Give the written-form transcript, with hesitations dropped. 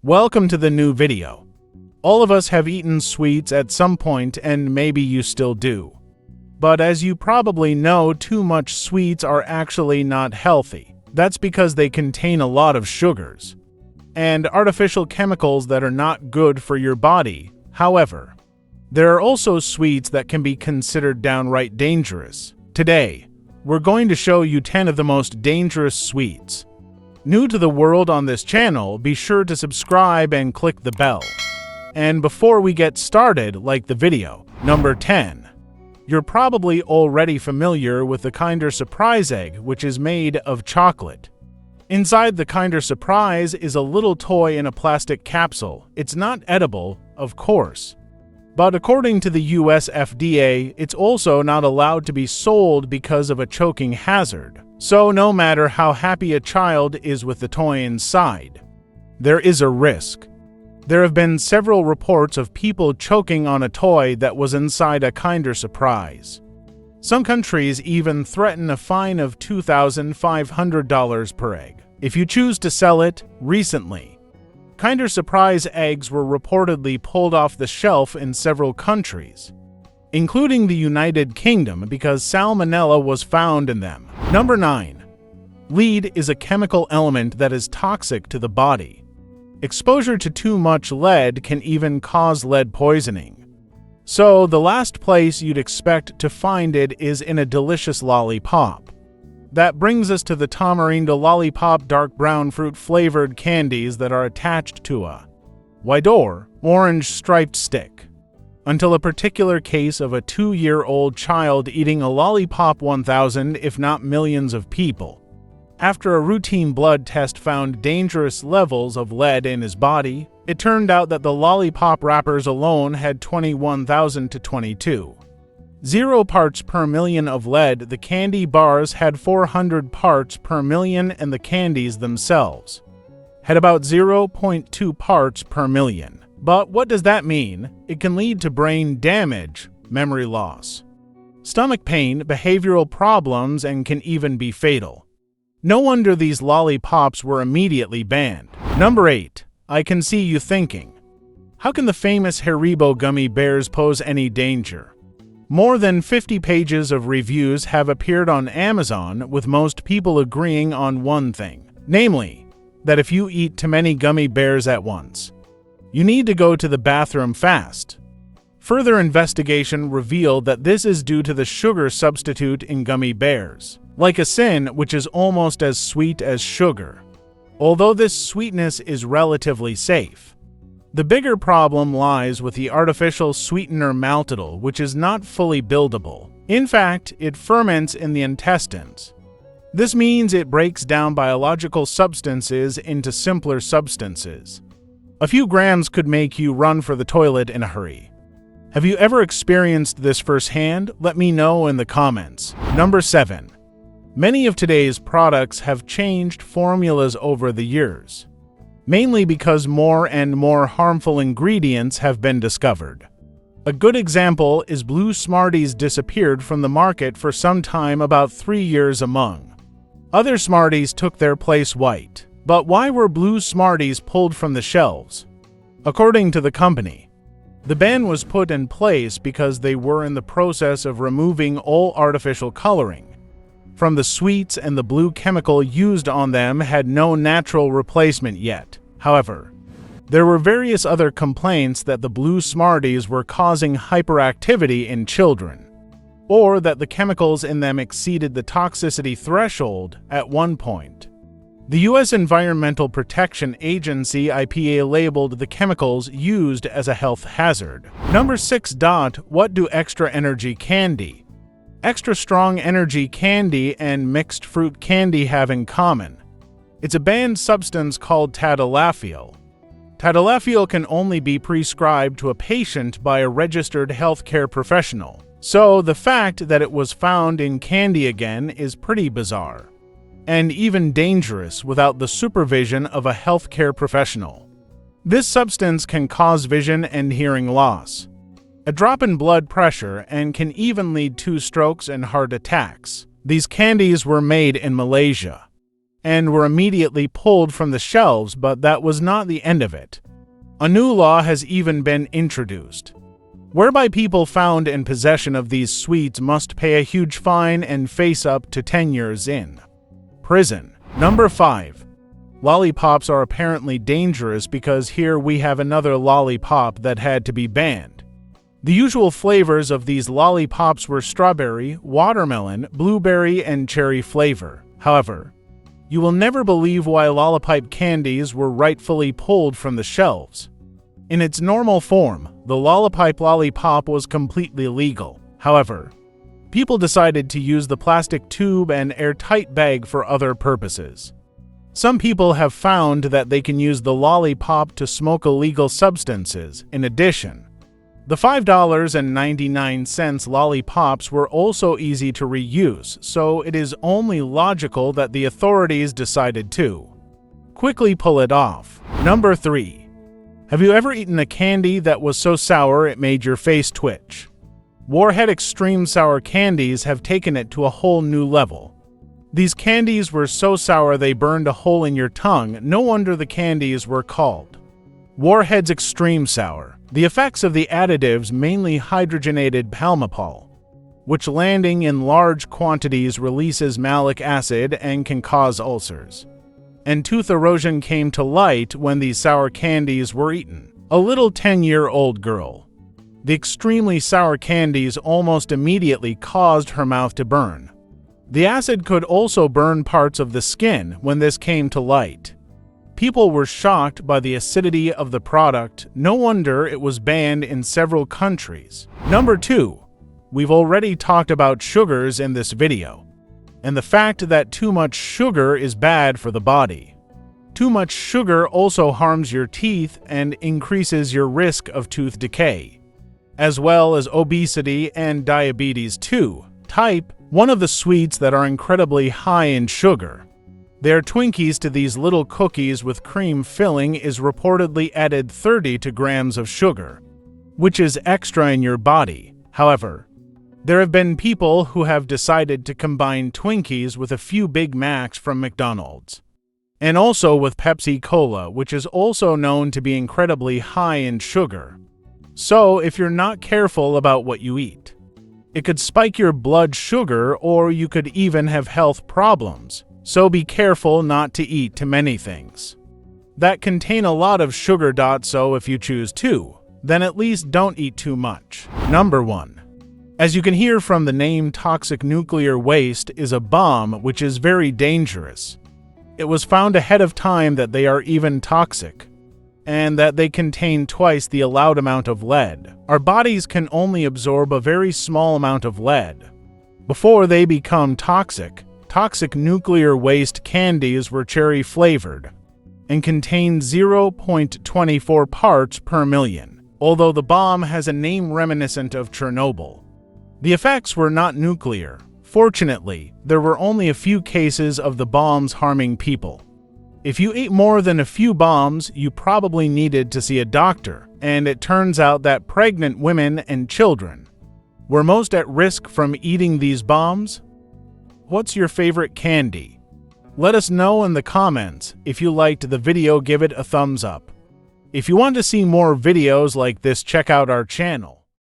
Welcome to the new video. All of us have eaten sweets at some point, and maybe you still do. But as you probably know, too much sweets are actually not healthy. That's because they contain a lot of sugars and artificial chemicals that are not good for your body. However, there are also sweets that can be considered downright dangerous. Today, we're going to show you 10 of the most dangerous sweets. New to the world on this channel, be sure to subscribe and click the bell. And before we get started, like the video. Number 10. You're probably already familiar with the Kinder Surprise egg, which is made of chocolate. Inside the Kinder Surprise is a little toy in a plastic capsule. It's not edible, of course. But according to the US FDA, it's also not allowed to be sold because of a choking hazard. So no matter how happy a child is with the toy inside, there is a risk. There have been several reports of people choking on a toy that was inside a Kinder Surprise. Some countries even threaten a fine of $2,500 per egg if you choose to sell it. Recently, Kinder Surprise eggs were reportedly pulled off the shelf in several countries, including the United Kingdom, because salmonella was found in them. Number 9. Lead is a chemical element that is toxic to the body. Exposure to too much lead can even cause lead poisoning. So the last place you'd expect to find it is in a delicious lollipop. That brings us to the tamarindo lollipop, dark brown fruit-flavored candies that are attached to a white or orange striped stick. Until a particular case of a 2-year-old child eating a lollipop, 1,000, if not millions of people, after a routine blood test found dangerous levels of lead in his body. It turned out that the lollipop wrappers alone had 21,000 to 22.0 parts per million of lead. The candy bars had 400 parts per million, and the candies themselves had about 0.2 parts per million. But what does that mean? It can lead to brain damage, memory loss, stomach pain, behavioral problems, and can even be fatal. No wonder these lollipops were immediately banned. Number 8. I can see you thinking, how can the famous Haribo gummy bears pose any danger? More than 50 pages of reviews have appeared on Amazon, with most people agreeing on one thing, namely, that if you eat too many gummy bears at once, you need to go to the bathroom fast. Further investigation revealed that this is due to the sugar substitute in gummy bears, lycopene, which is almost as sweet as sugar. Although this sweetness is relatively safe, the bigger problem lies with the artificial sweetener maltitol, which is not fully buildable. In fact, it ferments in the intestines. This means it breaks down biological substances into simpler substances. A few grams could make you run for the toilet in a hurry. Have you ever experienced this firsthand? Let me know in the comments. Number 7. Many of today's products have changed formulas over the years, mainly because more and more harmful ingredients have been discovered. A good example is Blue Smarties disappeared from the market for some time, about 3 years among other Smarties took their place. White. But why were Blue Smarties pulled from the shelves? According to the company, the ban was put in place because they were in the process of removing all artificial coloring from the sweets, and the blue chemical used on them had no natural replacement yet. However, there were various other complaints that the Blue Smarties were causing hyperactivity in children, or that the chemicals in them exceeded the toxicity threshold at one point. The U.S. Environmental Protection Agency (EPA) labeled the chemicals used as a health hazard. Number 6. What do extra energy candy, extra strong energy candy, and mixed fruit candy have in common? It's a banned substance called tadalafil. Tadalafil can only be prescribed to a patient by a registered healthcare professional. So the fact that it was found in candy again is pretty bizarre, and even dangerous without the supervision of a healthcare professional. This substance can cause vision and hearing loss, a drop in blood pressure, and can even lead to strokes and heart attacks. These candies were made in Malaysia. and were immediately pulled from the shelves, but that was not the end of it. A new law has even been introduced, whereby people found in possession of these sweets must pay a huge fine and face up to 10 years in prison. Number 5. Lollipops are apparently dangerous because here we have another lollipop that had to be banned. The usual flavors of these lollipops were strawberry, watermelon, blueberry, and cherry flavor. However, you will never believe why lollipop candies were rightfully pulled from the shelves. In its normal form, the lollipop was completely legal. However, people decided to use the plastic tube and airtight bag for other purposes. Some people have found that they can use the lollipop to smoke illegal substances. In addition, the $5.99 lollipops were also easy to reuse, so it is only logical that the authorities decided to quickly pull it off. Number 3. Have you ever eaten a candy that was so sour it made your face twitch? Warhead Extreme Sour Candies have taken it to a whole new level. These candies were so sour they burned a hole in your tongue. No wonder the candies were called Warhead's Extreme Sour. The effects of the additives mainly hydrogenated palmipol, which landing in large quantities releases malic acid and can cause ulcers. And tooth erosion came to light when these sour candies were eaten. A little 10-year-old girl. The extremely sour candies almost immediately caused her mouth to burn. The acid could also burn parts of the skin when this came to light. People were shocked by the acidity of the product. No wonder it was banned in several countries. Number 2. We've already talked about sugars in this video, and the fact that too much sugar is bad for the body. Too much sugar also harms your teeth and increases your risk of tooth decay, as well as obesity and diabetes 2 type, one of the sweets that are incredibly high in sugar. Their Twinkies to these little cookies with cream filling is reportedly added 32 grams of sugar, which is extra in your body. However, there have been people who have decided to combine Twinkies with a few Big Macs from McDonald's, and also with Pepsi Cola, which is also known to be incredibly high in sugar. So if you're not careful about what you eat, it could spike your blood sugar or you could even have health problems. So be careful not to eat too many things that contain a lot of sugar. So if you choose to, then at least don't eat too much. Number 1. As you can hear from the name, toxic nuclear waste is a bomb which is very dangerous. It was found ahead of time that they are even toxic, and that they contain twice the allowed amount of lead. Our bodies can only absorb a very small amount of lead before they become toxic. Toxic nuclear waste candies were cherry-flavored and contained 0.24 parts per million. Although the bomb has a name reminiscent of Chernobyl, the effects were not nuclear. Fortunately, there were only a few cases of the bombs harming people. If you ate more than a few bombs, you probably needed to see a doctor, and it turns out that pregnant women and children were most at risk from eating these bombs. What's your favorite candy? Let us know in the comments. If you liked the video, give it a thumbs up. If you want to see more videos like this, check out our channel.